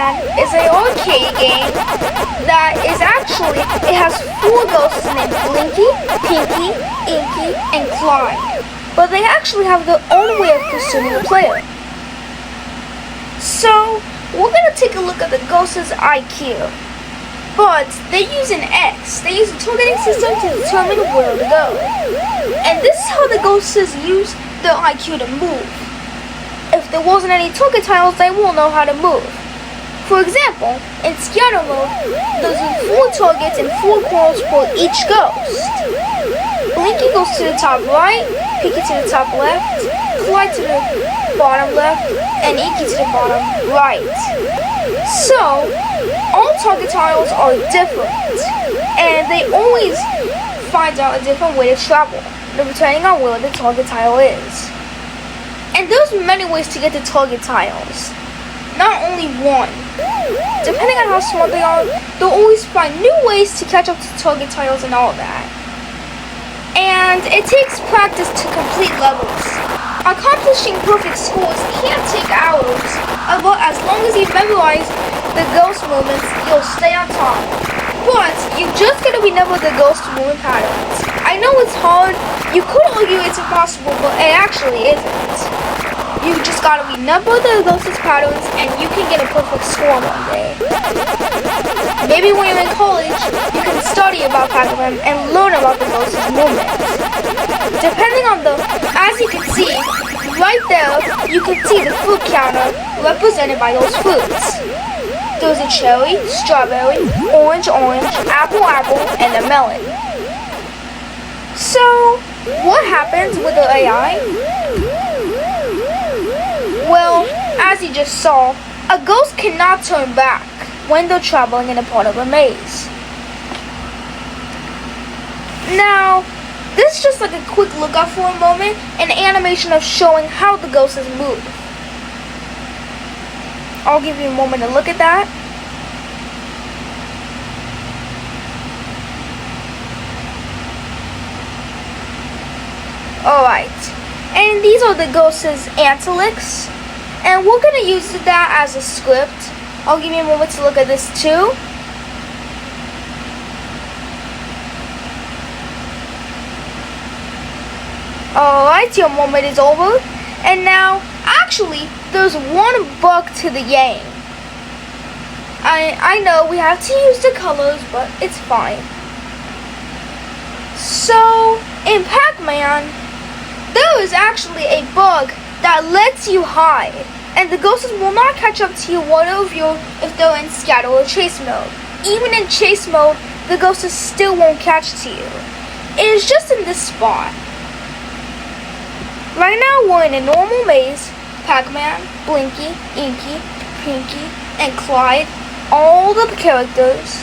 Pac-Man is an arcade game that is actually, it has 4 ghosts named Blinky, Pinky, Inky, and Clyde. But they actually have their own way of consuming the player. So, we're gonna take a look at the ghosts' IQ. But they use an X. They use a targeting system to determine where to go. And this is how the ghosts use their IQ to move. If there wasn't any target tiles, they won't know how to move. For example, in scatter mode, there's 4 targets and 4 corners for each ghost. Blinky goes to the top right, Pinky to the top left, Clyde to the bottom left, and Inky to the bottom right. So, all target tiles are different, and they always find out a different way to travel, depending on where the target tile is. And there's many ways to get to target tiles, not only one. Depending on how smart they are, they'll always find new ways to catch up to target tiles and all that. And it takes practice to complete levels. Accomplishing perfect scores can't take hours, but as long as you memorize the ghost movements, you'll stay on top. But you just gotta remember the ghost movement patterns. I know it's hard, you could argue it's impossible, but it actually isn't. You just gotta remember the ghosts' patterns and you can get a perfect score one day. Maybe when you're in college, you can study about Pac-Man and learn about the ghosts' movements. Depending on as you can see, right there, you can see the fruit counter represented by those fruits. There's a cherry, strawberry, orange, apple, and a melon. So, what happens with the AI? Well, as you just saw, a ghost cannot turn back when they're traveling in a part of a maze. Now, this is just like a quick lookout for a moment, an animation of showing how the ghosts move. I'll give you a moment to look at that. Alright, and these are the ghosts' antilicks, and we're going to use that as a script. I'll give you a moment to look at this too. Alright, your moment is over. And now, actually, there's one bug to the game. I know we have to use the colors, but it's fine. So, in Pac-Man, there is actually a bug that lets you hide. And the ghosts will not catch up to you if they're in scatter or chase mode. Even in chase mode, the ghosts still won't catch to you. It is just in this spot. Right now we're in a normal maze. Pac-Man, Blinky, Inky, Pinky, and Clyde, all the characters.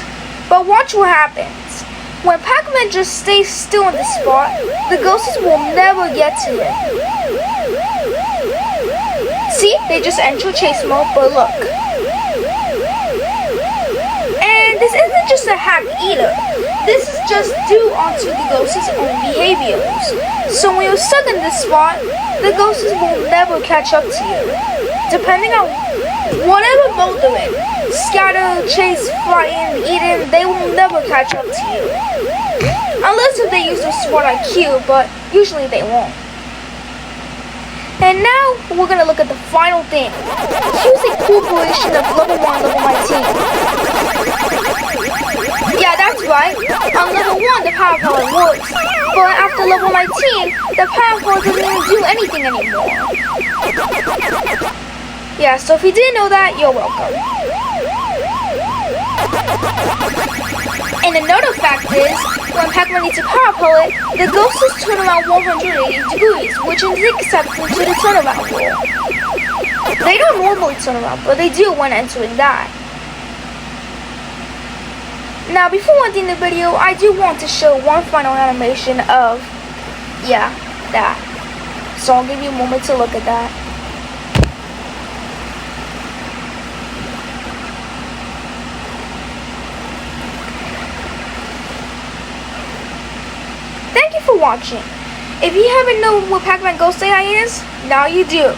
But watch what happens. When Pac-Man just stays still in the spot, the ghosts will never get to him. See, they just enter chase mode, but look. And this isn't just a hack either. This is just due onto the ghosts' own behaviors. So when you're stuck in this spot, the ghosts will never catch up to you. Depending on whatever mode they're in, scatter, chase, frighten, eaten, they will never catch up to you. Unless if they use their smart IQ, but usually they won't. And now, we're going to look at the final thing. Here's a corporation of level 1 and level 19. Yeah, that's right. On level 1, the power pellet works. But after level 19, the power pellet doesn't even do anything anymore. Yeah, so if you didn't know that, you're welcome. And another fact is, when Pac-Man eats a power pellet, the ghosts turn around 180 degrees, which is exception to the turnaround rule. They don't normally turn around, but they do when entering that. Now, before ending the video, I do want to show one final animation of, that. So I'll give you a moment to look at that. Thank you for watching. If you haven't known what Pac-Man Ghost AI is, now you do.